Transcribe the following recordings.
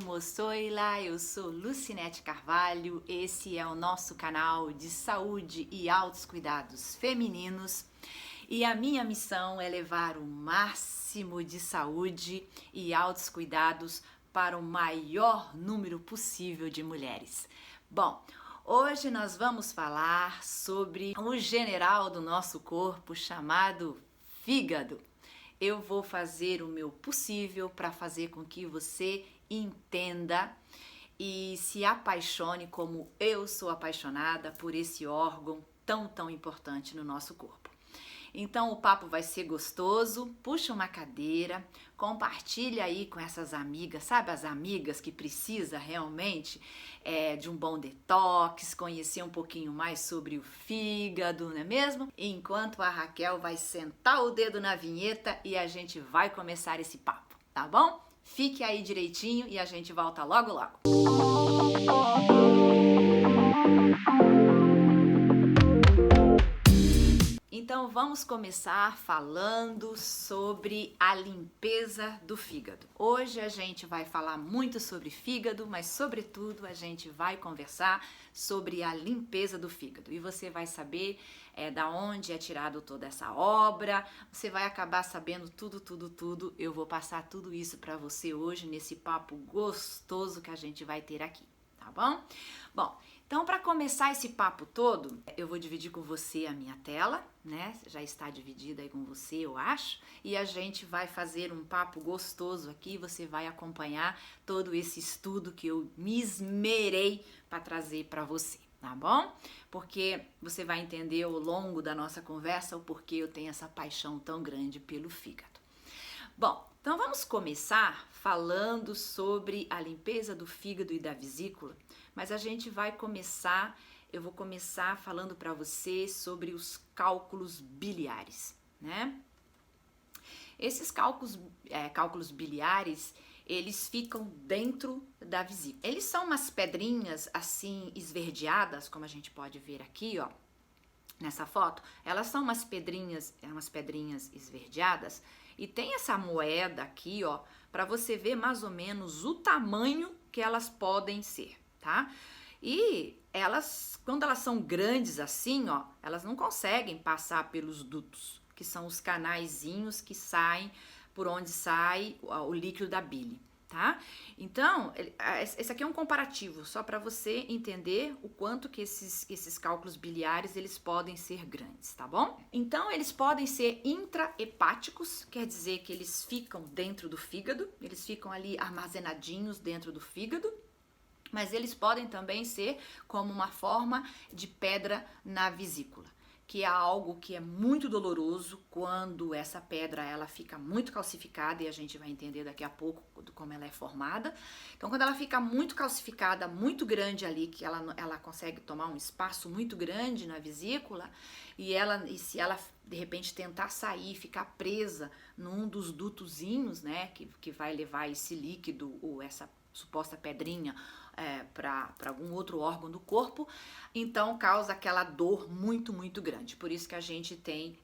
como soila? Eu sou Lucinete Carvalho, esse é o nosso canal de saúde e altos cuidados femininos e a minha missão é levar o máximo de saúde e altos cuidados para o maior número possível de mulheres. Bom, hoje nós vamos falar sobre o general do nosso corpo chamado fígado. Eu vou fazer o meu possível para fazer com que você entenda e se apaixone como eu sou apaixonada por esse órgão tão importante no nosso corpo. Então o papo vai ser gostoso, puxa uma cadeira, compartilha aí com essas amigas, sabe as amigas que precisa realmente de um bom detox, conhecer um pouquinho mais sobre o fígado, não é mesmo? Enquanto a Raquel vai sentar o dedo na vinheta e a gente vai começar esse papo, tá bom? Fique aí direitinho e a gente volta logo. Então vamos começar falando sobre a limpeza do fígado. Hoje a gente vai falar muito sobre fígado, mas sobretudo a gente vai conversar sobre a limpeza do fígado. E você vai saber da onde é tirado toda essa obra, você vai acabar sabendo tudo. Eu vou passar tudo isso para você hoje nesse papo gostoso que a gente vai ter aqui, tá bom? Bom, então para começar esse papo todo, eu vou dividir com você a minha tela, né? Já está dividida aí com você, eu acho, e a gente vai fazer um papo gostoso aqui, você vai acompanhar todo esse estudo que eu me esmerei para trazer para você, tá bom? Porque você vai entender ao longo da nossa conversa o porquê eu tenho essa paixão tão grande pelo fígado. Bom, então vamos começar falando sobre a limpeza do fígado e da vesícula, mas eu vou começar falando para você sobre os cálculos biliares, né? Esses cálculos biliares, eles ficam dentro da vesícula. Eles são umas pedrinhas assim esverdeadas, como a gente pode ver aqui, ó, nessa foto. Elas são umas pedrinhas esverdeadas e tem essa moeda aqui, ó, para você ver mais ou menos o tamanho que elas podem ser, tá? E elas, quando elas são grandes assim, ó, elas não conseguem passar pelos dutos, que são os canaizinhos que saem por onde sai o líquido da bile, tá? Então, esse aqui é um comparativo, só para você entender o quanto que esses cálculos biliares, eles podem ser grandes, tá bom? Então, eles podem ser intrahepáticos, quer dizer que eles ficam dentro do fígado, eles ficam ali armazenadinhos dentro do fígado, mas eles podem também ser como uma forma de pedra na vesícula, que é algo que é muito doloroso quando essa pedra ela fica muito calcificada, e a gente vai entender daqui a pouco como ela é formada. Então, quando ela fica muito calcificada, muito grande ali, que ela consegue tomar um espaço muito grande na vesícula, e se ela de repente tentar sair, ficar presa num dos dutozinhos, né, que vai levar esse líquido ou essa suposta pedrinha para algum outro órgão do corpo, então causa aquela dor muito grande. Por isso que a gente tem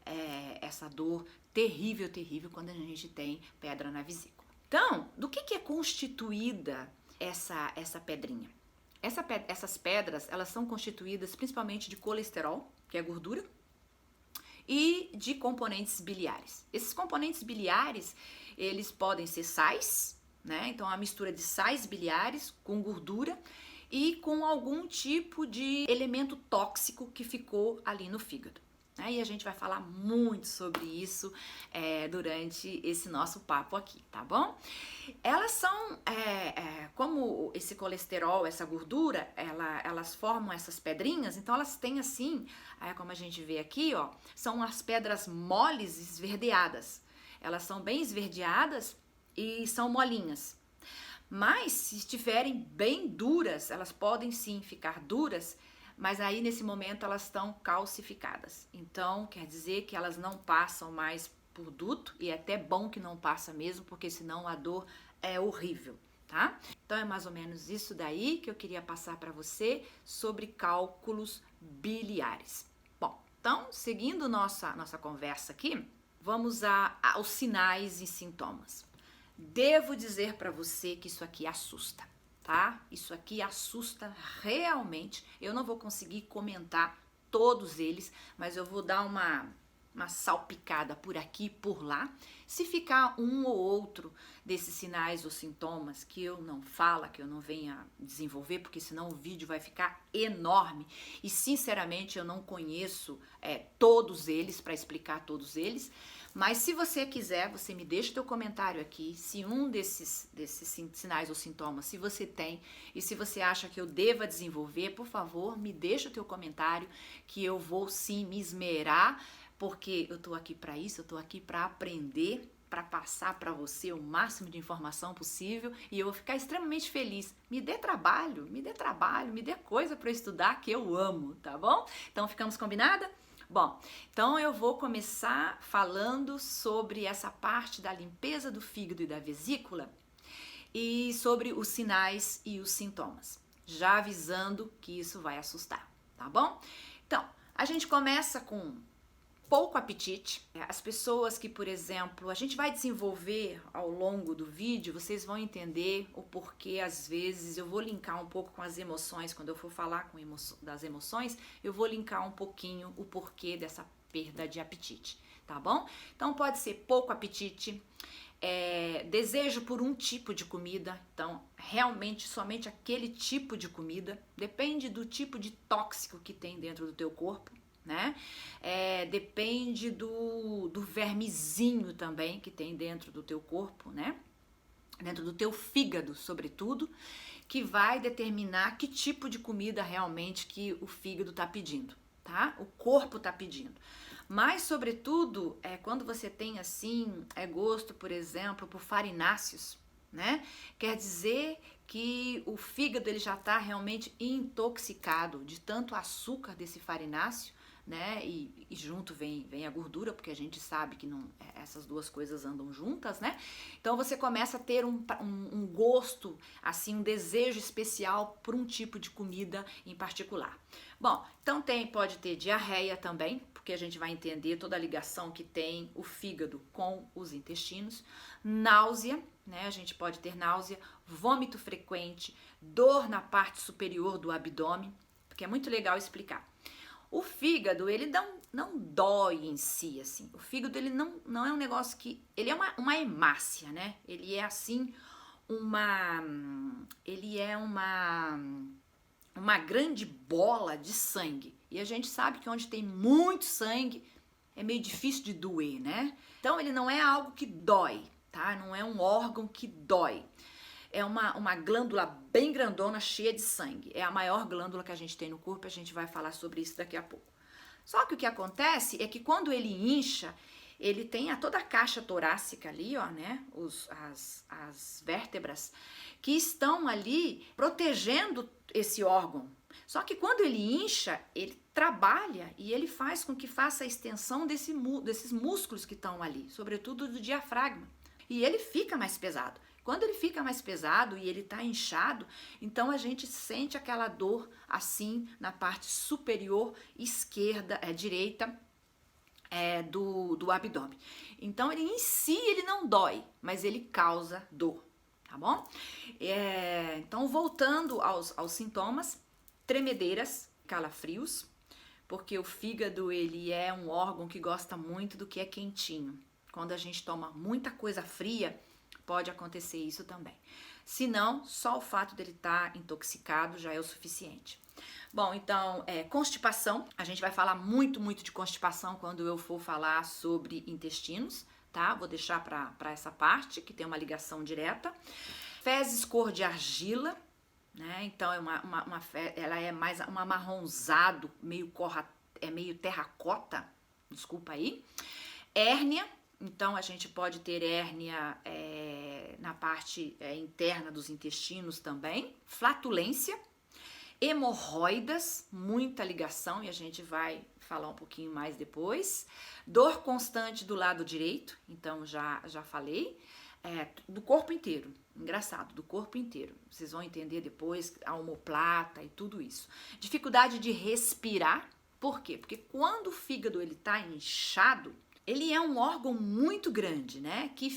essa dor terrível quando a gente tem pedra na vesícula. Então, do que é constituída essa pedrinha? Essas pedras, elas são constituídas principalmente de colesterol, que é gordura, e de componentes biliares. Esses componentes biliares, eles podem ser sais, né? Então, a mistura de sais biliares com gordura e com algum tipo de elemento tóxico que ficou ali no fígado. E a gente vai falar muito sobre isso durante esse nosso papo aqui, tá bom? Elas são, como esse colesterol, essa gordura, elas formam essas pedrinhas, então elas têm assim, como a gente vê aqui, ó, são as pedras moles esverdeadas. Elas são bem esverdeadas e são molinhas. Mas se estiverem bem duras, elas podem sim ficar duras, mas aí nesse momento elas estão calcificadas. Então quer dizer que elas não passam mais por duto, e é até bom que não passa mesmo, porque senão a dor é horrível, tá? Então é mais ou menos isso daí que eu queria passar para você sobre cálculos biliares. Bom, então seguindo nossa conversa aqui, vamos aos sinais e sintomas. devo dizer para você que isso aqui assusta, tá? Isso aqui assusta realmente. Eu não vou conseguir comentar todos eles, mas eu vou dar uma salpicada por aqui e por lá. Se ficar um ou outro desses sinais ou sintomas que eu não falo, que eu não venha desenvolver, porque senão o vídeo vai ficar enorme e sinceramente eu não conheço todos eles para explicar todos eles. Mas se você quiser, você me deixa o teu comentário aqui, se um desses sinais ou sintomas, se você tem, e se você acha que eu deva desenvolver, por favor, me deixa o teu comentário, que eu vou sim me esmerar, porque eu tô aqui para isso, eu tô aqui para aprender, para passar para você o máximo de informação possível, e eu vou ficar extremamente feliz. Me dê trabalho, me dê coisa para estudar que eu amo, tá bom? Então ficamos combinada? Bom, então eu vou começar falando sobre essa parte da limpeza do fígado e da vesícula e sobre os sinais e os sintomas, já avisando que isso vai assustar, tá bom? Então, a gente começa com pouco apetite. As pessoas que, por exemplo, a gente vai desenvolver ao longo do vídeo, vocês vão entender o porquê, às vezes, eu vou linkar um pouco com as emoções, quando eu for falar das emoções, eu vou linkar um pouquinho o porquê dessa perda de apetite, tá bom? Então pode ser pouco apetite, desejo por um tipo de comida, então realmente somente aquele tipo de comida, depende do tipo de tóxico que tem dentro do teu corpo, né? Depende do vermezinho também que tem dentro do teu corpo, né? Dentro do teu fígado, sobretudo, que vai determinar que tipo de comida realmente que o fígado tá pedindo, tá? O corpo tá pedindo. Mas, sobretudo, quando você tem, assim, gosto, por exemplo, por farináceos, né? Quer dizer que o fígado ele já tá realmente intoxicado de tanto açúcar desse farináceo, né? E junto vem a gordura, porque a gente sabe que não, essas duas coisas andam juntas, né? Então você começa a ter um gosto, assim, um desejo especial por um tipo de comida em particular. Bom, então pode ter diarreia também, porque a gente vai entender toda a ligação que tem o fígado com os intestinos, náusea, né? A gente pode ter náusea, vômito frequente, dor na parte superior do abdômen, porque é muito legal explicar. O fígado, ele não dói em si, assim. O fígado, ele não é um negócio que... Ele é uma hemácia, né? Ele é, assim, ele é uma grande bola de sangue. E a gente sabe que onde tem muito sangue, é meio difícil de doer, né? Então, ele não é algo que dói, tá? Não é um órgão que dói. É uma glândula bem grandona, cheia de sangue. É a maior glândula que a gente tem no corpo, a gente vai falar sobre isso daqui a pouco. Só que o que acontece é que quando ele incha, ele tem toda a caixa torácica ali, ó, né? As vértebras que estão ali protegendo esse órgão. Só que quando ele incha, ele trabalha e ele faz com que faça a extensão desses músculos que estão ali, sobretudo do diafragma. E ele fica mais pesado. Quando ele fica mais pesado e ele tá inchado, então a gente sente aquela dor assim na parte superior esquerda, direita do abdômen. Então ele em si ele não dói, mas ele causa dor, tá bom? Então voltando aos sintomas, tremedeiras, calafrios, porque o fígado ele é um órgão que gosta muito do que é quentinho. Quando a gente toma muita coisa fria, pode acontecer isso também. Se não, só o fato dele estar intoxicado já é o suficiente. Bom, então, constipação. A gente vai falar muito de constipação quando eu for falar sobre intestinos, tá? Vou deixar para essa parte, que tem uma ligação direta. Fezes cor de argila, né? Então, ela é mais um amarronzado, meio terracota, desculpa aí. Hérnia. Então, a gente pode ter hérnia na parte interna dos intestinos também. Flatulência, hemorroidas, muita ligação, e a gente vai falar um pouquinho mais depois. Dor constante do lado direito, então já falei. Do corpo inteiro, engraçado, do corpo inteiro. Vocês vão entender depois a omoplata e tudo isso. Dificuldade de respirar, por quê? Porque quando o fígado ele tá inchado, ele é um órgão muito grande, né? Que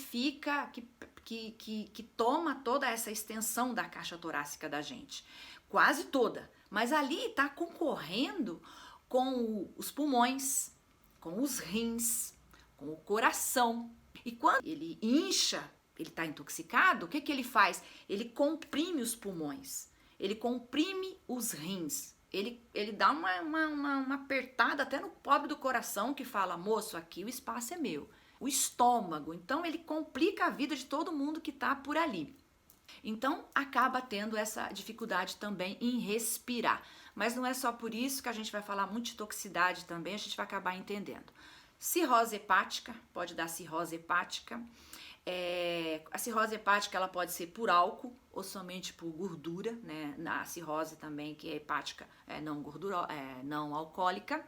que toma toda essa extensão da caixa torácica da gente, quase toda, mas ali está concorrendo com os pulmões, com os rins, com o coração. E quando ele incha, ele está intoxicado, o que ele faz? Ele comprime os pulmões, ele comprime os rins, ele dá uma apertada até no pobre do coração, que fala, moço, aqui o espaço é meu. O estômago, então ele complica a vida de todo mundo que está por ali. Então acaba tendo essa dificuldade também em respirar. Mas não é só por isso que a gente vai falar muito de toxicidade também, a gente vai acabar entendendo. Cirrose hepática, pode dar cirrose hepática. A cirrose hepática ela pode ser por álcool ou somente por gordura, né? Na cirrose também, que é hepática, não alcoólica.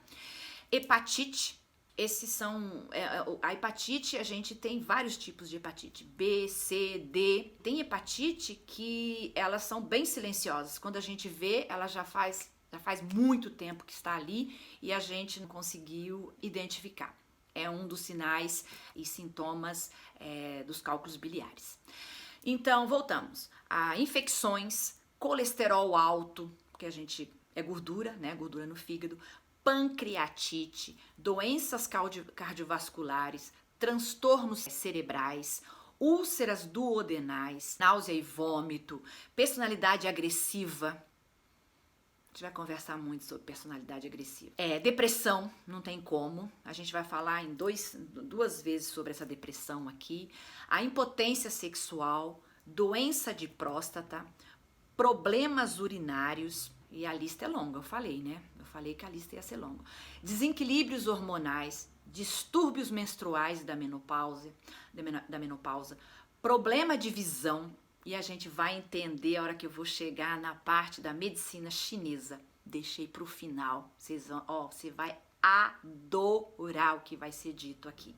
Hepatite, esses são, a hepatite, a gente tem vários tipos de hepatite, B, C, D. Tem hepatite que elas são bem silenciosas, quando a gente vê, ela já faz muito tempo que está ali e a gente não conseguiu identificar. É um dos sinais e sintomas dos cálculos biliares. Então, voltamos. A infecções, colesterol alto, que a gente é gordura, né? Gordura no fígado, pancreatite, doenças cardiovasculares, transtornos cerebrais, úlceras duodenais, náusea e vômito, personalidade agressiva. A gente vai conversar muito sobre personalidade agressiva. Depressão, não tem como. A gente vai falar em duas vezes sobre essa depressão aqui. A impotência sexual, doença de próstata, problemas urinários, e a lista é longa, eu falei, né? Eu falei que a lista ia ser longa. Desequilíbrios hormonais, distúrbios menstruais da menopausa, problema de visão, e a gente vai entender a hora que eu vou chegar na parte da medicina chinesa. Deixei para o final. Você vai adorar o que vai ser dito aqui.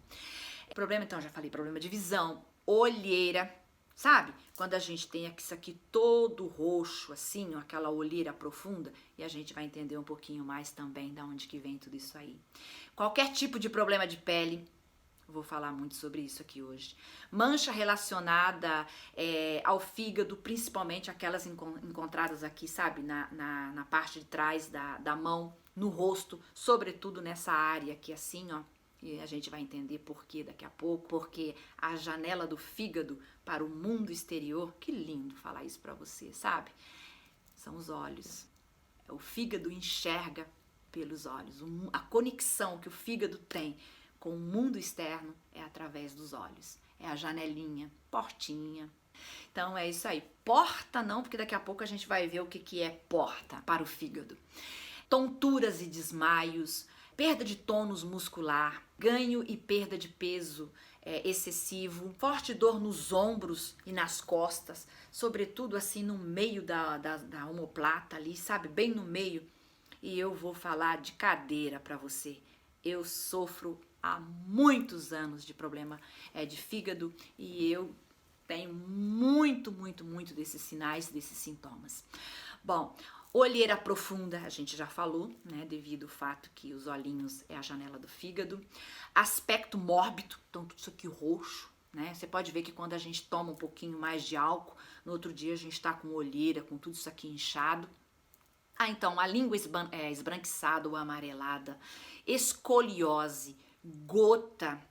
Problema, então, já falei, problema de visão, olheira, sabe? Quando a gente tem isso aqui todo roxo, assim, ó, aquela olheira profunda, e a gente vai entender um pouquinho mais também de onde que vem tudo isso aí. Qualquer tipo de problema de pele, vou falar muito sobre isso aqui hoje. Mancha relacionada ao fígado, principalmente aquelas encontradas aqui, sabe? Na parte de trás da mão, no rosto, sobretudo nessa área aqui assim, ó. E a gente vai entender por quê daqui a pouco, porque a janela do fígado para o mundo exterior, que lindo falar isso para você, sabe? São os olhos. O fígado enxerga pelos olhos. A conexão que o fígado tem com o mundo externo é através dos olhos. É a janelinha, portinha. Então é isso aí. Porta não, porque daqui a pouco a gente vai ver o que é porta para o fígado. Tonturas e desmaios, perda de tônus muscular, ganho e perda de peso excessivo, forte dor nos ombros e nas costas, sobretudo assim no meio da omoplata ali, sabe? Bem no meio. E eu vou falar de cadeira para você. Eu sofro há muitos anos de problema de fígado e eu tenho muito desses sinais, desses sintomas. Bom, olheira profunda, a gente já falou, né, devido ao fato que os olhinhos é a janela do fígado. Aspecto mórbido, então tudo isso aqui roxo, né? Você pode ver que quando a gente toma um pouquinho mais de álcool, no outro dia a gente tá com olheira, com tudo isso aqui inchado. Então, a língua esbranquiçada ou amarelada, escoliose, gota,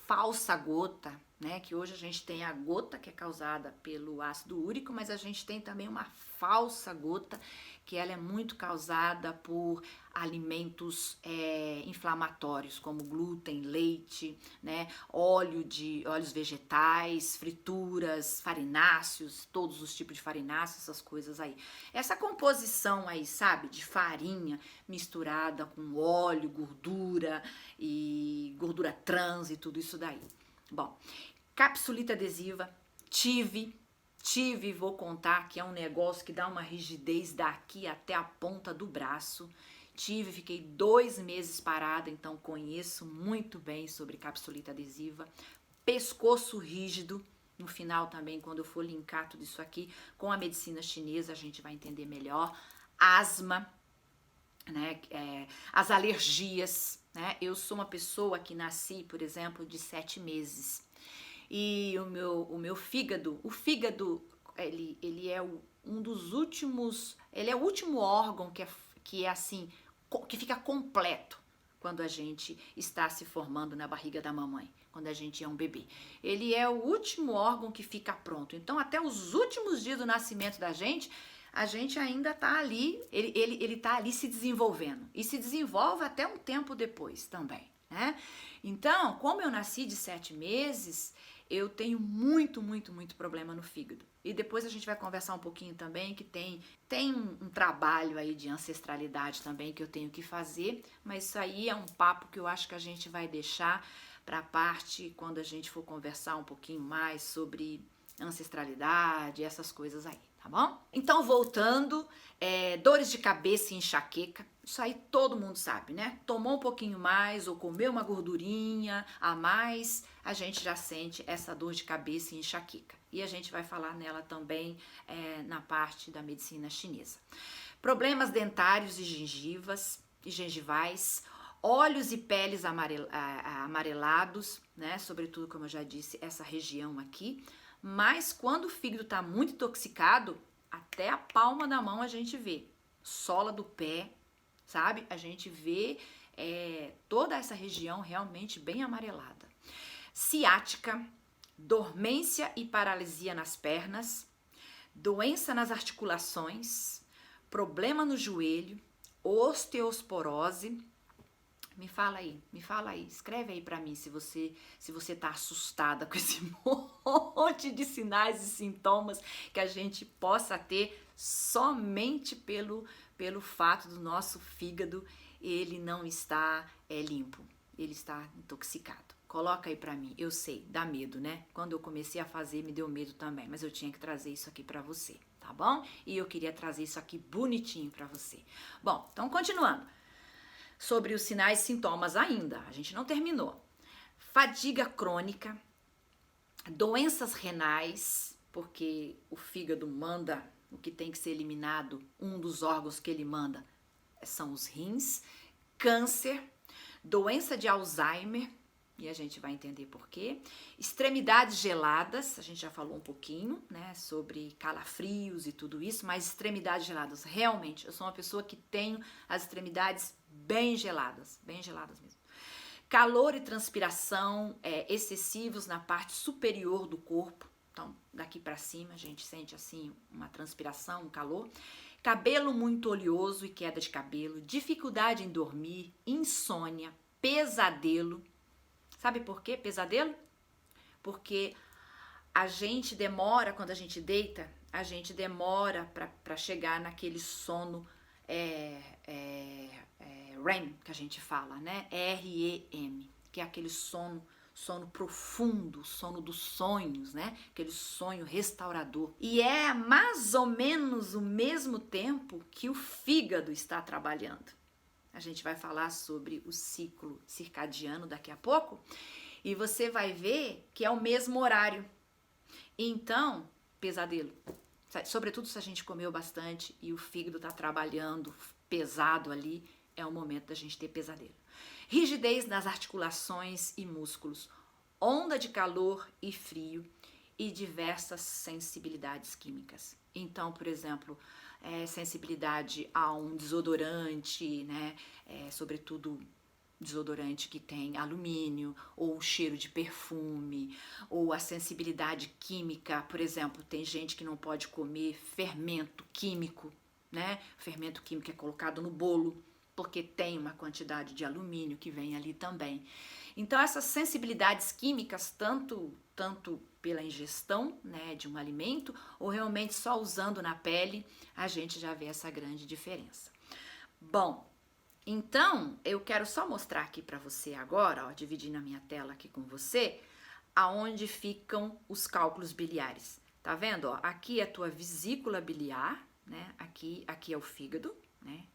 falsa gota, né? Que hoje a gente tem a gota que é causada pelo ácido úrico, mas a gente tem também uma falsa gota, que ela é muito causada por alimentos inflamatórios, como glúten, leite, né? Óleos vegetais, frituras, farináceos, todos os tipos de farináceos, essas coisas aí. Essa composição aí, sabe, de farinha misturada com óleo, gordura e gordura trans e tudo isso daí. Bom, capsulite adesiva, tive, vou contar que é um negócio que dá uma rigidez daqui até a ponta do braço. Fiquei 2 meses parada, então conheço muito bem sobre capsulite adesiva. Pescoço rígido, no final também, quando eu for linkar tudo isso aqui com a medicina chinesa, a gente vai entender melhor. Asma, né? As alergias, né? Eu sou uma pessoa que nasci, por exemplo, de 7 meses. E o meu fígado, o fígado, ele é um dos últimos, ele é o último órgão que é assim, que fica completo quando a gente está se formando na barriga da mamãe, quando a gente é um bebê. Ele é o último órgão que fica pronto. Então, até os últimos dias do nascimento da gente, a gente ainda está ali, ele está ali se desenvolvendo. E se desenvolve até um tempo depois também, né? Então, como eu nasci de 7 meses, eu tenho muito problema no fígado. E depois a gente vai conversar um pouquinho também que tem um trabalho aí de ancestralidade também que eu tenho que fazer, mas isso aí é um papo que eu acho que a gente vai deixar para a parte quando a gente for conversar um pouquinho mais sobre ancestralidade, essas coisas aí, tá bom? Então, voltando, dores de cabeça e enxaqueca, isso aí todo mundo sabe, né? Tomou um pouquinho mais ou comeu uma gordurinha a mais, a gente já sente essa dor de cabeça e enxaqueca. E a gente vai falar nela também na parte da medicina chinesa. Problemas dentários e gengivais, olhos e peles amarelados, né? Sobretudo, como eu já disse, essa região aqui. Mas quando o fígado está muito intoxicado, até a palma da mão a gente vê. Sola do pé, sabe? A gente vê toda essa região realmente bem amarelada. Ciática, dormência e paralisia nas pernas, doença nas articulações, problema no joelho, osteoporose. Me fala aí, escreve aí pra mim se você tá assustada com esse monte de sinais e sintomas que a gente possa ter somente pelo fato do nosso fígado ele não estar limpo, ele está intoxicado. Coloca aí pra mim, eu sei, dá medo, né? Quando eu comecei a fazer me deu medo também, mas eu tinha que trazer isso aqui pra você, tá bom? E eu queria trazer isso aqui bonitinho pra você. Bom, então continuando. Sobre os sinais e sintomas ainda, a gente não terminou. Fadiga crônica, doenças renais, porque o fígado manda o que tem que ser eliminado, um dos órgãos que ele manda são os rins, câncer, doença de Alzheimer, e a gente vai entender por quê, extremidades geladas, a gente já falou um pouquinho, né, sobre calafrios e tudo isso, mas extremidades geladas, realmente, eu sou uma pessoa que tenho as extremidades bem geladas mesmo. Calor e transpiração excessivos na parte superior do corpo, então daqui para cima a gente sente assim uma transpiração, um calor. Cabelo muito oleoso e queda de cabelo, dificuldade em dormir, insônia, pesadelo. Sabe por quê pesadelo? Porque a gente demora, quando a gente deita, a gente demora para chegar naquele sono REM, que a gente fala, né? REM, que é aquele sono profundo, sono dos sonhos, né? Aquele sonho restaurador. E é mais ou menos o mesmo tempo que o fígado está trabalhando. A gente vai falar sobre o ciclo circadiano daqui a pouco e você vai ver que é o mesmo horário. Então, pesadelo. Sobretudo se a gente comeu bastante e o fígado está trabalhando pesado ali, é o momento da gente ter pesadelo. Rigidez nas articulações e músculos, onda de calor e frio e diversas sensibilidades químicas. Então, por exemplo, sensibilidade a um desodorante, né? Sobretudo desodorante que tem alumínio, ou o cheiro de perfume, ou a sensibilidade química, por exemplo, tem gente que não pode comer fermento químico, né? Fermento químico é colocado no bolo, porque tem uma quantidade de alumínio que vem ali também. Então, essas sensibilidades químicas, tanto pela ingestão, né, de um alimento, ou realmente só usando na pele, a gente já vê essa grande diferença. Bom, então, eu quero só mostrar aqui para você agora, ó, dividindo a minha tela aqui com você, aonde ficam os cálculos biliares. Tá vendo? Ó, aqui é a tua vesícula biliar, né? Aqui é o fígado, né?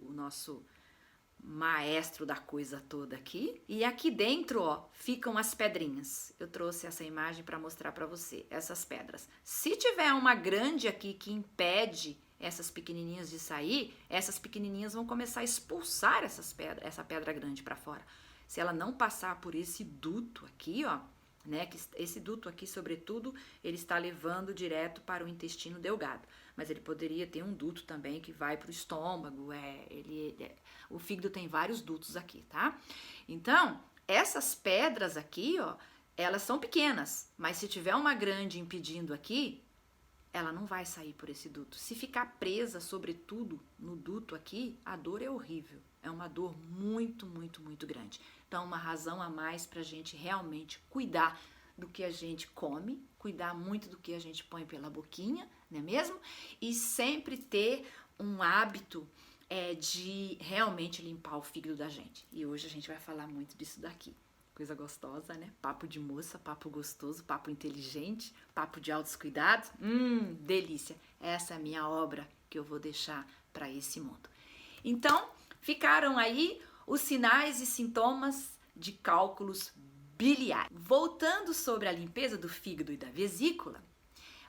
O nosso maestro da coisa toda aqui. E aqui dentro, ó, ficam as pedrinhas. Eu trouxe essa imagem para mostrar para você, essas pedras. Se tiver uma grande aqui que impede essas pequenininhas de sair, essas pequenininhas vão começar a expulsar essa pedra grande para fora. Se ela não passar por esse duto aqui, ó, né? Que esse duto aqui, sobretudo, ele está levando direto para o intestino delgado. Mas ele poderia ter um duto também que vai para o estômago. O fígado tem vários dutos aqui, tá? Então, essas pedras aqui, ó, elas são pequenas, mas se tiver uma grande impedindo aqui, ela não vai sair por esse duto. Se ficar presa, sobretudo, no duto aqui, a dor é horrível. É uma dor muito, muito, muito grande. Então, uma razão a mais para a gente realmente cuidar do que a gente come, cuidar muito do que a gente põe pela boquinha, não é mesmo? E sempre ter um hábito de realmente limpar o fígado da gente. E hoje a gente vai falar muito disso daqui. Coisa gostosa, né? Papo de moça, papo gostoso, papo inteligente, papo de altos cuidados. Delícia! Essa é a minha obra que eu vou deixar para esse mundo. Então, ficaram aí os sinais e sintomas de cálculos biliares. Voltando sobre a limpeza do fígado e da vesícula,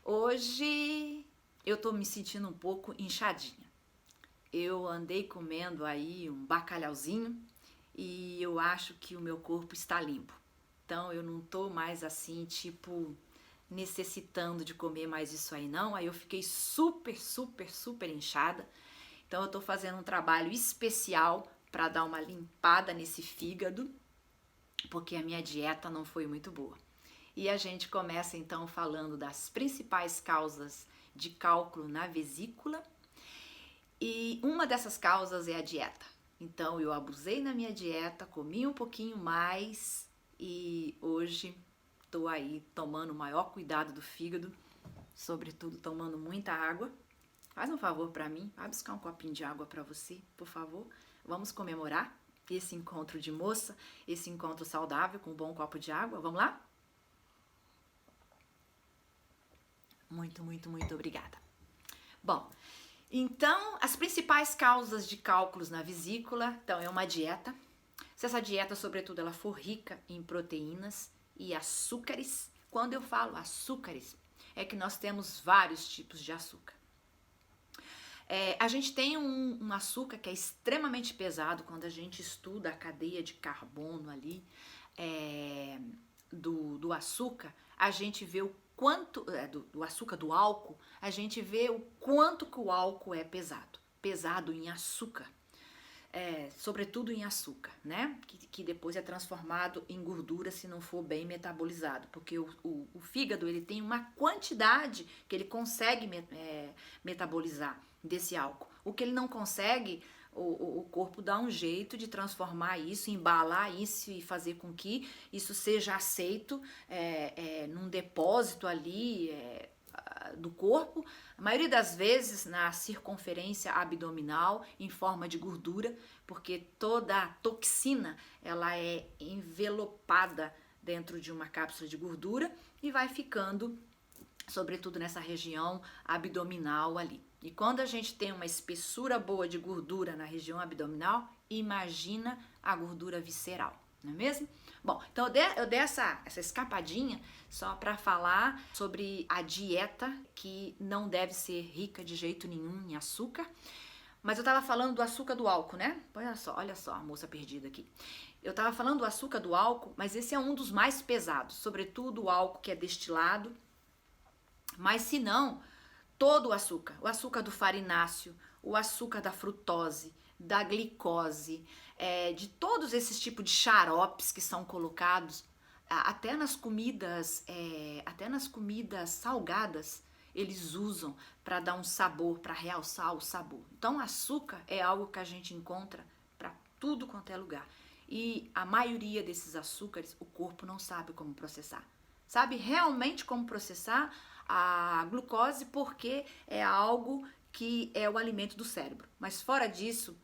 hoje eu tô me sentindo um pouco inchadinha. Eu andei comendo aí um bacalhauzinho e eu acho que o meu corpo está limpo. Então eu não tô mais assim, tipo, necessitando de comer mais isso aí não. Aí eu fiquei super, super, super inchada. Então eu tô fazendo um trabalho especial para dar uma limpada nesse fígado, porque a minha dieta não foi muito boa. E a gente começa então falando das principais causas de cálculo na vesícula. E uma dessas causas é a dieta. Então eu abusei na minha dieta, comi um pouquinho mais e hoje estou aí tomando o maior cuidado do fígado, sobretudo tomando muita água. Faz um favor para mim, vai buscar um copinho de água para você, por favor. Vamos comemorar esse encontro de moça, esse encontro saudável com um bom copo de água. Vamos lá? Muito, muito, muito obrigada. Bom, então, as principais causas de cálculos na vesícula, então, é uma dieta. Se essa dieta, sobretudo, ela for rica em proteínas e açúcares. Quando eu falo açúcares, é que nós temos vários tipos de açúcar. A gente tem um açúcar que é extremamente pesado quando a gente estuda a cadeia de carbono ali do açúcar. A gente vê o quanto do açúcar, do álcool, a gente vê o quanto que o álcool é pesado em açúcar, sobretudo em açúcar, né? Que depois é transformado em gordura se não for bem metabolizado, porque o fígado ele tem uma quantidade que ele consegue metabolizar desse álcool. O que ele não consegue, o corpo dá um jeito de transformar isso, embalar isso e fazer com que isso seja aceito num depósito ali do corpo, a maioria das vezes na circunferência abdominal em forma de gordura, porque toda a toxina ela é envelopada dentro de uma cápsula de gordura e vai ficando sobretudo nessa região abdominal ali. E quando a gente tem uma espessura boa de gordura na região abdominal, imagina a gordura visceral, não é mesmo? Bom, então eu dei essa escapadinha só para falar sobre a dieta que não deve ser rica de jeito nenhum em açúcar. Mas eu tava falando do açúcar do álcool, né? Olha só a moça perdida aqui. Eu tava falando do açúcar do álcool, mas esse é um dos mais pesados, sobretudo o álcool que é destilado. Mas se não, todo o açúcar do farináceo, o açúcar da frutose, da glicose, de todos esses tipos de xaropes que são colocados, até nas comidas salgadas, eles usam para dar um sabor, para realçar o sabor. Então, açúcar é algo que a gente encontra para tudo quanto é lugar. E a maioria desses açúcares, o corpo não sabe como processar. Sabe realmente como processar a glucose porque é algo que é o alimento do cérebro. Mas fora disso,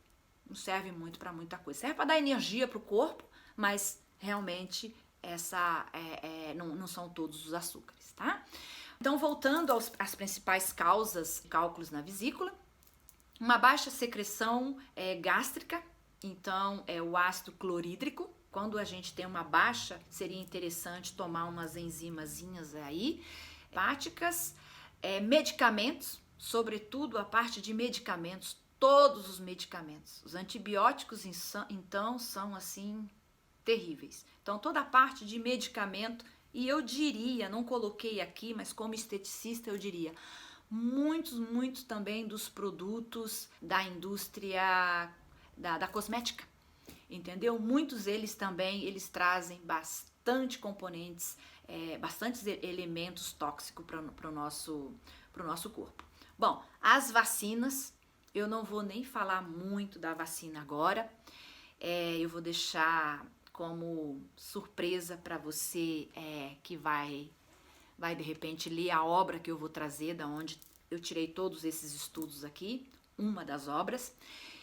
não serve muito para muita coisa. Serve para dar energia para o corpo, mas realmente não são todos os açúcares, tá? Então, voltando às principais causas de cálculos na vesícula, uma baixa secreção gástrica, então é o ácido clorídrico. Quando a gente tem uma baixa, seria interessante tomar umas enzimazinhas aí, hepáticas, medicamentos, sobretudo a parte de medicamentos, todos os medicamentos. Os antibióticos, então, são assim terríveis. Então, toda a parte de medicamento E eu diria, não coloquei aqui, mas como esteticista eu diria, muitos também dos produtos da indústria da cosmética, entendeu? Muitos eles também, eles trazem bastante componentes, bastantes elementos tóxicos para o nosso corpo. Bom, as vacinas, eu não vou nem falar muito da vacina agora, eu vou deixar como surpresa para você que vai de repente ler a obra que eu vou trazer, da onde eu tirei todos esses estudos aqui, uma das obras,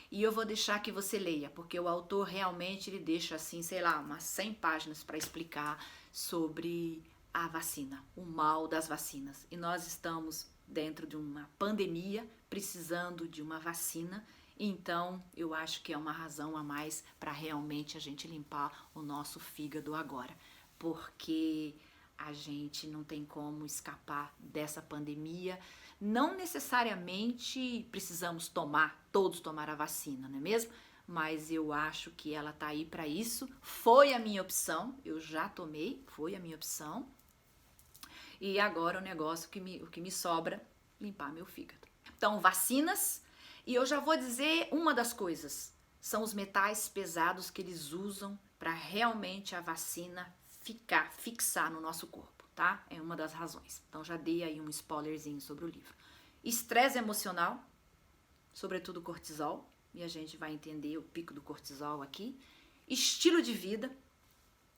e eu vou deixar que você leia, porque o autor realmente ele deixa assim, sei lá, umas 100 páginas para explicar sobre a vacina, o mal das vacinas. E nós estamos dentro de uma pandemia, precisando de uma vacina. Então, eu acho que é uma razão a mais para realmente a gente limpar o nosso fígado agora, porque a gente não tem como escapar dessa pandemia. Não necessariamente precisamos todos tomar a vacina, não é mesmo? Mas eu acho que ela tá aí para isso. Foi a minha opção, eu já tomei, foi a minha opção. E agora o negócio o que me sobra, limpar meu fígado. Então, vacinas. E eu já vou dizer uma das coisas, são os metais pesados que eles usam para realmente a vacina fixar no nosso corpo, tá? É uma das razões. Então já dei aí um spoilerzinho sobre o livro. Estresse emocional, sobretudo cortisol, e a gente vai entender o pico do cortisol aqui. Estilo de vida,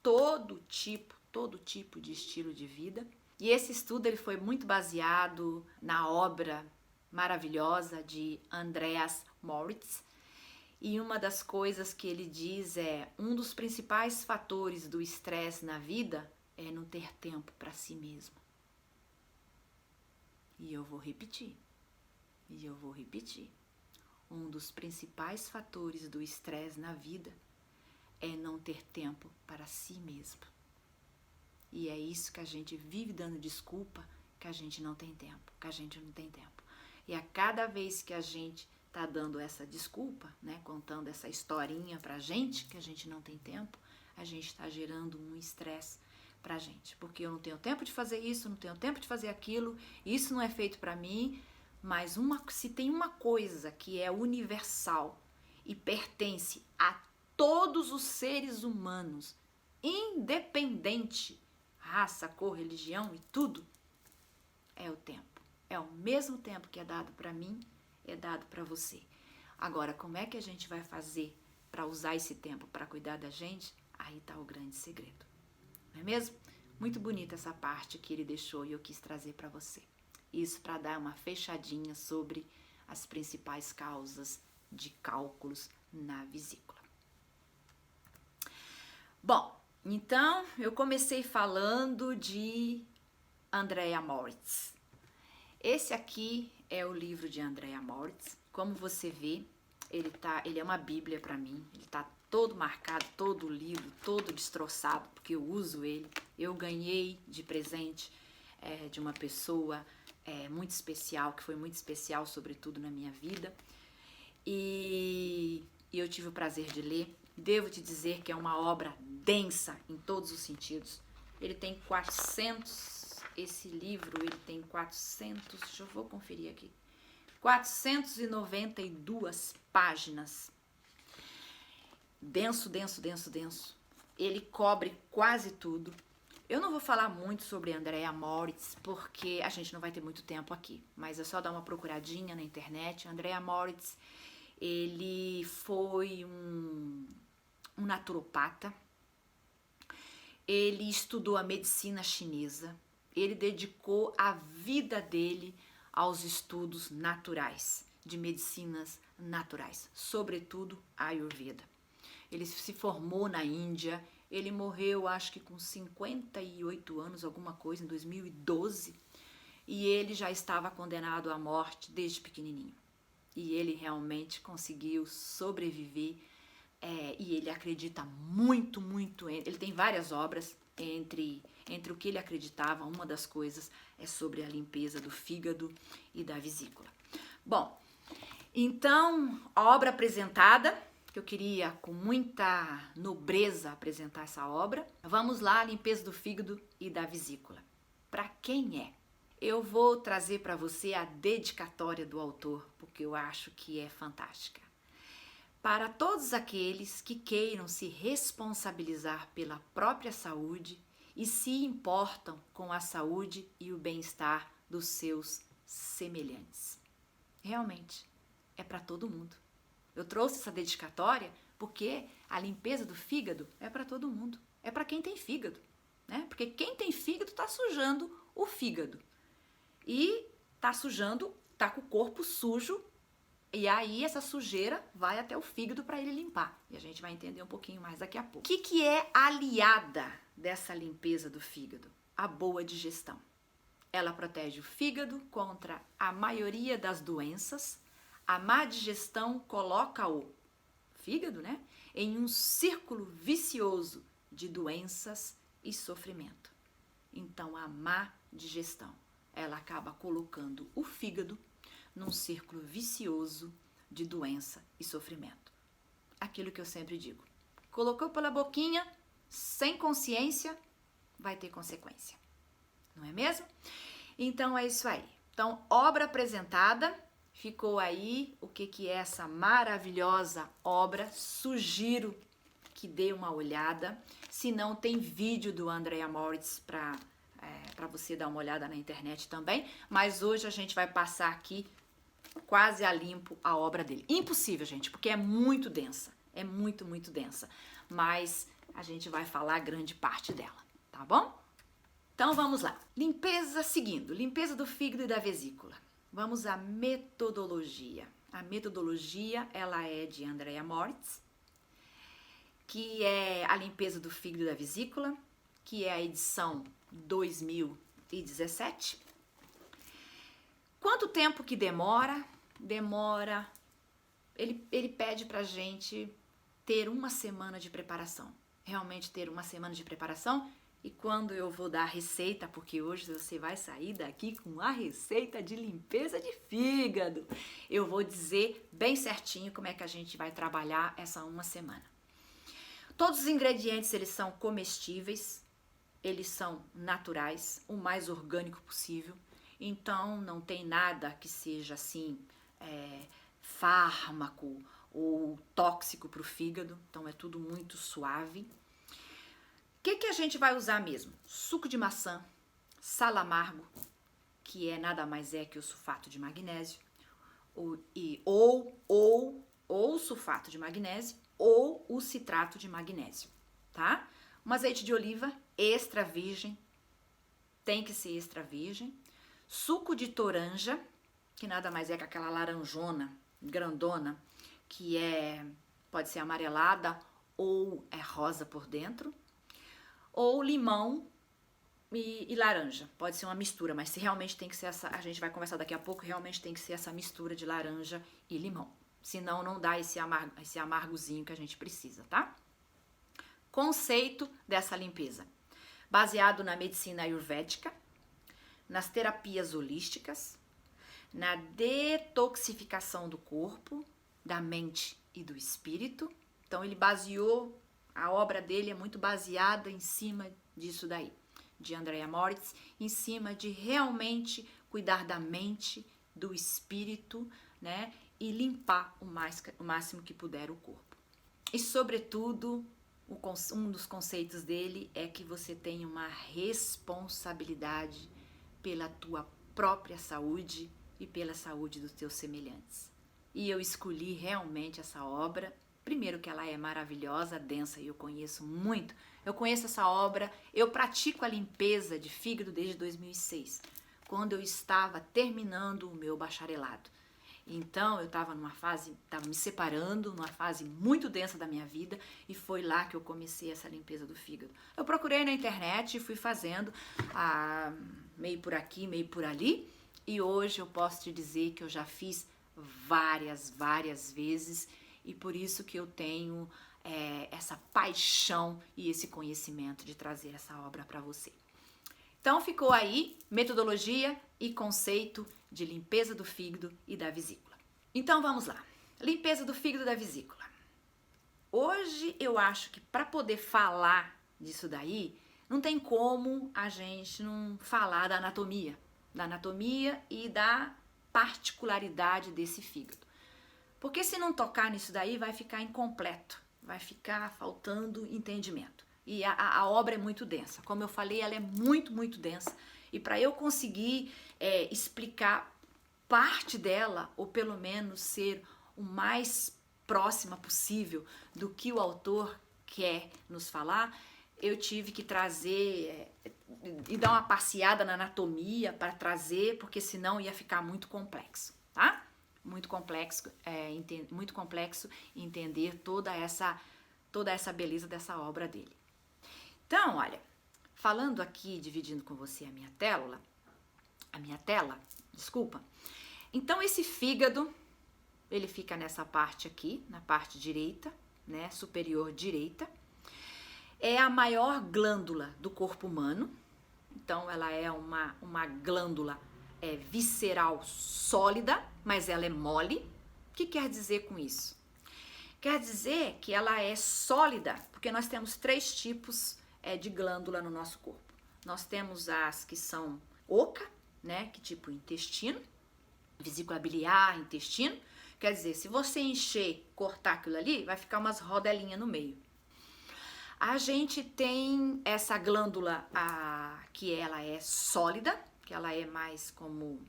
todo tipo de estilo de vida. E esse estudo ele foi muito baseado na obra maravilhosa de Andreas Moritz. E uma das coisas que ele diz um dos principais fatores do estresse na vida é não ter tempo para si mesmo. E eu vou repetir. Um dos principais fatores do estresse na vida é não ter tempo para si mesmo. E é isso que a gente vive dando desculpa, que a gente não tem tempo, E a cada vez que a gente tá dando essa desculpa, né, contando essa historinha pra gente, que a gente não tem tempo, a gente tá gerando um estresse pra gente. Porque eu não tenho tempo de fazer isso, não tenho tempo de fazer aquilo, isso não é feito pra mim, mas se tem uma coisa que é universal e pertence a todos os seres humanos, independente, raça, cor, religião e tudo, é o tempo. É o mesmo tempo que é dado pra mim, é dado para você. Agora, como é que a gente vai fazer para usar esse tempo para cuidar da gente? Aí está o grande segredo, não é mesmo? Muito bonita essa parte que ele deixou e eu quis trazer para você. Isso para dar uma fechadinha sobre as principais causas de cálculos na vesícula. Bom, então eu comecei falando de Andrea Moritz. Esse aqui é o livro de Andrea Moritz. Como você vê, ele é uma bíblia para mim. Ele tá todo marcado, todo lido, todo destroçado, porque eu uso ele. Eu ganhei de presente de uma pessoa muito especial, que foi muito especial, sobretudo na minha vida. E eu tive o prazer de ler. Devo te dizer que é uma obra densa em todos os sentidos. Ele tem 400... Esse livro, ele tem 400, eu vou conferir aqui, 492 páginas. Denso. Ele cobre quase tudo. Eu não vou falar muito sobre Andrea Moritz, porque a gente não vai ter muito tempo aqui, mas é só dar uma procuradinha na internet. Andrea Moritz, ele foi um naturopata. Ele estudou a medicina chinesa. Ele dedicou a vida dele aos estudos naturais, de medicinas naturais, sobretudo a Ayurveda. Ele se formou na Índia, ele morreu acho que com 58 anos, alguma coisa, em 2012, e ele já estava condenado à morte desde pequenininho. E ele realmente conseguiu sobreviver, e ele acredita muito, ele tem várias obras. Entre o que ele acreditava, uma das coisas é sobre a limpeza do fígado e da vesícula. Bom, então, a obra apresentada, que que eu queria com muita nobreza apresentar essa obra. Vamos lá, a limpeza do fígado e da vesícula. Para quem é? Eu vou trazer para você a dedicatória do autor, porque eu acho que é fantástica. Para todos aqueles que queiram se responsabilizar pela própria saúde e se importam com a saúde e o bem-estar dos seus semelhantes. Realmente, é para todo mundo. Eu trouxe essa dedicatória porque a limpeza do fígado é para todo mundo. É para quem tem fígado, né? Porque quem tem fígado está sujando o fígado. E tá sujando, tá com o corpo sujo, e aí essa sujeira vai até o fígado para ele limpar. E a gente vai entender um pouquinho mais daqui a pouco. O que é aliada dessa limpeza do fígado? A boa digestão. Ela protege o fígado contra a maioria das doenças. A má digestão coloca o fígado, né, em um círculo vicioso de doenças e sofrimento. Então, a má digestão, ela acaba colocando o fígado num círculo vicioso de doença e sofrimento. Aquilo que eu sempre digo, colocou pela boquinha, sem consciência, vai ter consequência. Não é mesmo? Então é isso aí. Então, obra apresentada, ficou aí o que é essa maravilhosa obra. Sugiro que dê uma olhada. Se não, tem vídeo do Andrea Moritz para você dar uma olhada na internet também. Mas hoje a gente vai passar aqui quase a limpo a obra dele. Impossível, gente, porque é muito densa. É muito, muito densa. Mas a gente vai falar grande parte dela, tá bom? Então vamos lá. Limpeza seguindo. Limpeza do fígado e da vesícula. Vamos à metodologia. A metodologia, ela é de Andrea Moritz, que é a limpeza do fígado e da vesícula, que é a edição 2017. Quanto tempo que demora? Ele pede pra gente ter uma semana de preparação. Realmente ter uma semana de preparação. E quando eu vou dar a receita, porque hoje você vai sair daqui com a receita de limpeza de fígado, eu vou dizer bem certinho como é que a gente vai trabalhar essa uma semana. Todos os ingredientes, eles são comestíveis, eles são naturais, o mais orgânico possível. Então, não tem nada que seja assim, fármaco ou tóxico para o fígado. Então, é tudo muito suave. O que a gente vai usar mesmo? Suco de maçã, sal amargo, que nada mais é que o sulfato de magnésio, ou sulfato de magnésio, ou o citrato de magnésio, tá? Um azeite de oliva extra virgem, tem que ser extra virgem. Suco de toranja, que nada mais é que aquela laranjona grandona, que pode ser amarelada ou é rosa por dentro. Ou limão e laranja. Pode ser uma mistura, mas se realmente tem que ser essa, a gente vai conversar daqui a pouco, realmente tem que ser essa mistura de laranja e limão. Senão não dá esse amargozinho que a gente precisa, tá? Conceito dessa limpeza. Baseado na medicina ayurvédica, nas terapias holísticas, na detoxificação do corpo, da mente e do espírito. Então ele baseou, a obra dele é muito baseada em cima disso daí, de Andrea Moritz, em cima de realmente cuidar da mente, do espírito, né, e limpar o máximo que puder o corpo. E sobretudo, um dos conceitos dele é que você tem uma responsabilidade pela tua própria saúde e pela saúde dos teus semelhantes. E eu escolhi realmente essa obra. Primeiro que ela é maravilhosa, densa, e eu conheço muito. Eu conheço essa obra, eu pratico a limpeza de fígado desde 2006, quando eu estava terminando o meu bacharelado. Então, eu estava me separando, numa fase muito densa da minha vida, e foi lá que eu comecei essa limpeza do fígado. Eu procurei na internet e fui fazendo meio por aqui, meio por ali, e hoje eu posso te dizer que eu já fiz várias vezes, e por isso que eu tenho essa paixão e esse conhecimento de trazer essa obra para você. Então ficou aí metodologia e conceito de limpeza do fígado e da vesícula. Então vamos lá. Limpeza do fígado e da vesícula. Hoje eu acho que para poder falar disso daí, não tem como a gente não falar da anatomia e da particularidade desse fígado. Porque se não tocar nisso daí, vai ficar incompleto, vai ficar faltando entendimento. E a obra é muito densa. Como eu falei, ela é muito, muito densa. E para eu conseguir explicar parte dela, ou pelo menos ser o mais próxima possível do que o autor quer nos falar, eu tive que trazer e dar uma passeada na anatomia para trazer, porque senão ia ficar muito complexo, tá? Muito complexo entender toda essa beleza dessa obra dele. Então, olha, falando aqui, dividindo com você a minha tela, desculpa. Então, esse fígado, ele fica nessa parte aqui, na parte direita, né, superior direita. É a maior glândula do corpo humano. Então, ela é uma glândula visceral sólida, mas ela é mole. O que quer dizer com isso? Quer dizer que ela é sólida, porque nós temos 3 tipos de glândula no nosso corpo. Nós temos as que são oca, né, que tipo intestino, vesícula biliar, intestino. Quer dizer, se você encher, cortar aquilo ali, vai ficar umas rodelinhas no meio. A gente tem essa glândula que ela é sólida, que ela é mais como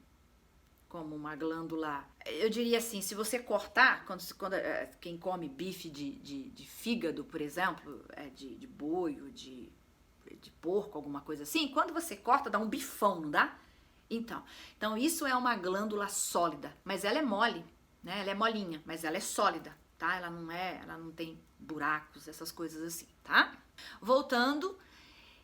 uma glândula, eu diria assim, se você cortar, quem come bife de fígado, por exemplo, de boi ou de porco, alguma coisa assim, quando você corta dá um bifão, não dá? Então isso é uma glândula sólida, mas ela é mole, né? Ela é molinha, mas ela é sólida, tá? Ela não tem buracos, essas coisas assim, tá? Voltando,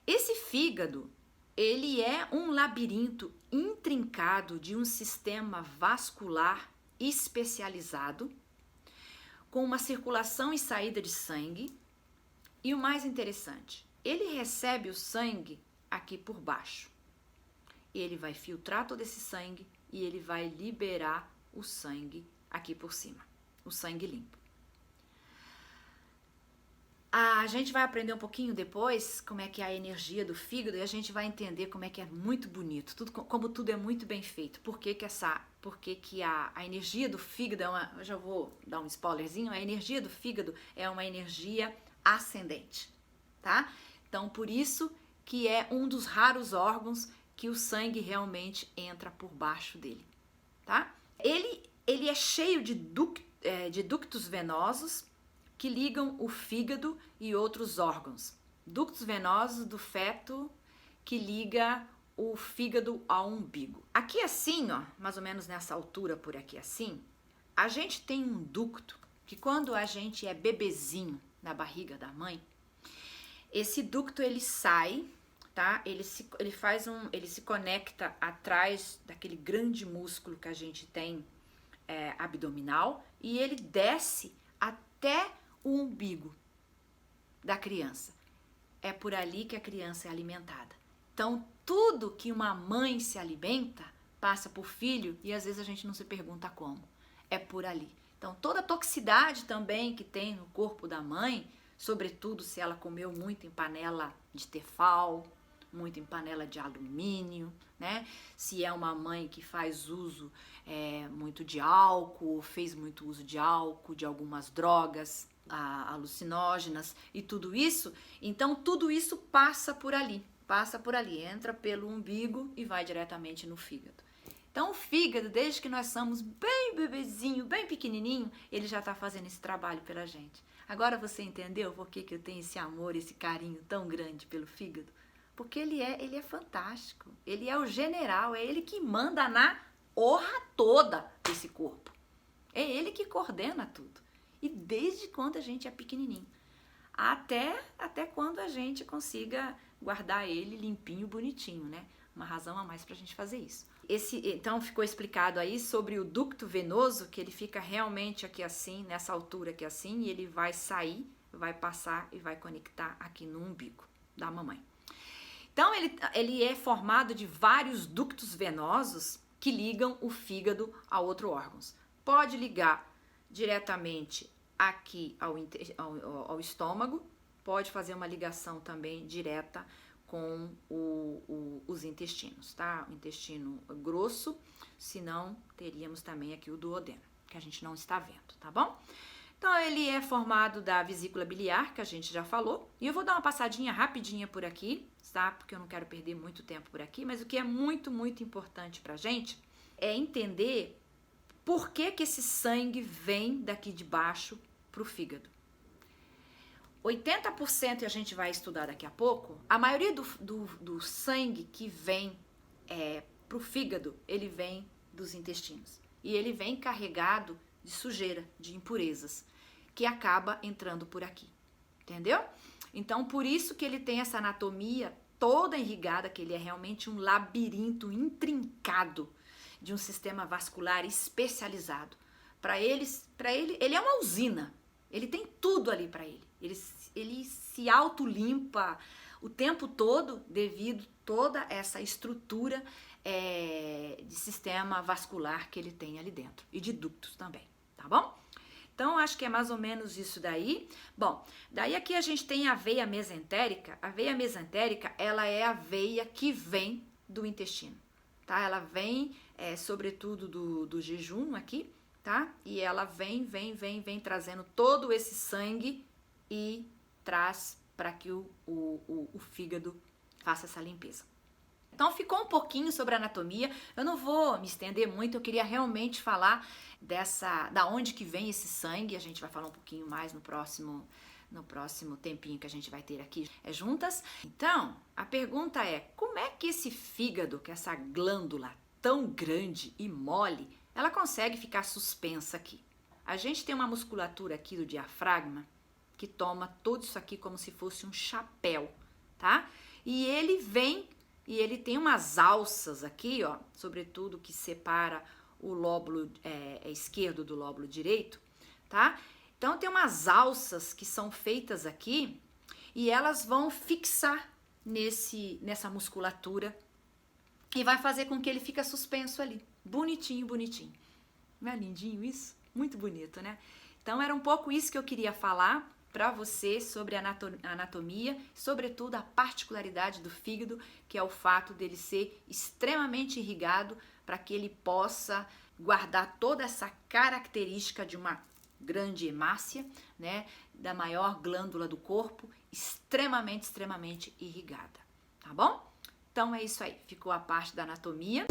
esse fígado, ele é um labirinto intrincado de um sistema vascular especializado, com uma circulação e saída de sangue. E o mais interessante, ele recebe o sangue aqui por baixo. Ele vai filtrar todo esse sangue e ele vai liberar o sangue aqui por cima, o sangue limpo. A gente vai aprender um pouquinho depois como é que é a energia do fígado e a gente vai entender como é que é muito bonito, como tudo é muito bem feito. Por que a energia do fígado eu já vou dar um spoilerzinho, a energia do fígado é uma energia ascendente, tá? Então, por isso que é um dos raros órgãos que o sangue realmente entra por baixo dele, tá? Ele é cheio de ductos venosos que ligam o fígado e outros órgãos. Ductos venosos do feto que liga o fígado ao umbigo. Aqui assim, ó, mais ou menos nessa altura por aqui assim, a gente tem um ducto que quando a gente é bebezinho na barriga da mãe, esse ducto ele sai, tá? Ele se conecta atrás daquele grande músculo que a gente tem abdominal e ele desce até o umbigo da criança. É por ali que a criança é alimentada. Então, tudo que uma mãe se alimenta passa por filho e às vezes a gente não se pergunta como. É por ali. Então, toda a toxicidade também que tem no corpo da mãe, sobretudo se ela comeu muito em panela de tefal, muito em panela de alumínio, né? Se é uma mãe que faz uso muito de álcool, fez muito uso de álcool, de algumas drogas alucinógenas e tudo isso, então tudo isso passa por ali, entra pelo umbigo e vai diretamente no fígado. Então o fígado, desde que nós somos bem bebezinho, bem pequenininho, ele já está fazendo esse trabalho pela gente. Agora você entendeu por que eu tenho esse amor, esse carinho tão grande pelo fígado? Porque ele é fantástico, ele é o general, é ele que manda na honra toda desse corpo. É ele que coordena tudo. E desde quando a gente é pequenininho, até quando a gente consiga guardar ele limpinho, bonitinho, né? Uma razão a mais pra gente fazer isso. Então ficou explicado aí sobre o ducto venoso, que ele fica realmente aqui assim, nessa altura aqui assim, e ele vai sair, vai passar e vai conectar aqui no umbigo da mamãe. Então ele é formado de vários ductos venosos que ligam o fígado a outros órgãos. Pode ligar diretamente aqui ao estômago, pode fazer uma ligação também direta com os intestinos, tá? O intestino grosso, senão teríamos também aqui o duodeno, que a gente não está vendo, tá bom? Então, ele é formado da vesícula biliar, que a gente já falou, e eu vou dar uma passadinha rapidinha por aqui, tá? Porque eu não quero perder muito tempo por aqui, mas o que é muito, muito importante pra gente é entender por que esse sangue vem daqui de baixo pro fígado. 80%, a gente vai estudar daqui a pouco, a maioria do sangue que vem pro fígado, ele vem dos intestinos. E ele vem carregado de sujeira, de impurezas, que acaba entrando por aqui, entendeu? Então, por isso que ele tem essa anatomia toda irrigada, que ele é realmente um labirinto intrincado de um sistema vascular especializado. Para ele é uma usina, ele tem tudo ali para ele. Ele se autolimpa o tempo todo devido a toda essa estrutura de sistema vascular que ele tem ali dentro e de ductos também, tá bom? Então, acho que é mais ou menos isso daí. Bom, daí aqui a gente tem a veia mesentérica. A veia mesentérica, ela é a veia que vem do intestino, tá? Ela vem, sobretudo, do jejum aqui, tá? E ela vem trazendo todo esse sangue e traz para que o fígado faça essa limpeza. Então, ficou um pouquinho sobre a anatomia. Eu não vou me estender muito, eu queria realmente falar da onde que vem esse sangue. A gente vai falar um pouquinho mais no próximo tempinho que a gente vai ter aqui juntas. Então, a pergunta é, como é que esse fígado, que é essa glândula tão grande e mole, ela consegue ficar suspensa aqui? A gente tem uma musculatura aqui do diafragma que toma tudo isso aqui como se fosse um chapéu, tá? E ele tem umas alças aqui, ó, sobretudo que separa o lóbulo esquerdo do lóbulo direito, tá? Então tem umas alças que são feitas aqui e elas vão fixar nessa musculatura e vai fazer com que ele fique suspenso ali, bonitinho, bonitinho. Não é lindinho isso? Muito bonito, né? Então era um pouco isso que eu queria falar para você sobre a anatomia, sobretudo a particularidade do fígado, que é o fato dele ser extremamente irrigado para que ele possa guardar toda essa característica de uma grande hemácia, né, da maior glândula do corpo, extremamente irrigada, tá bom? Então é isso aí, ficou a parte da anatomia.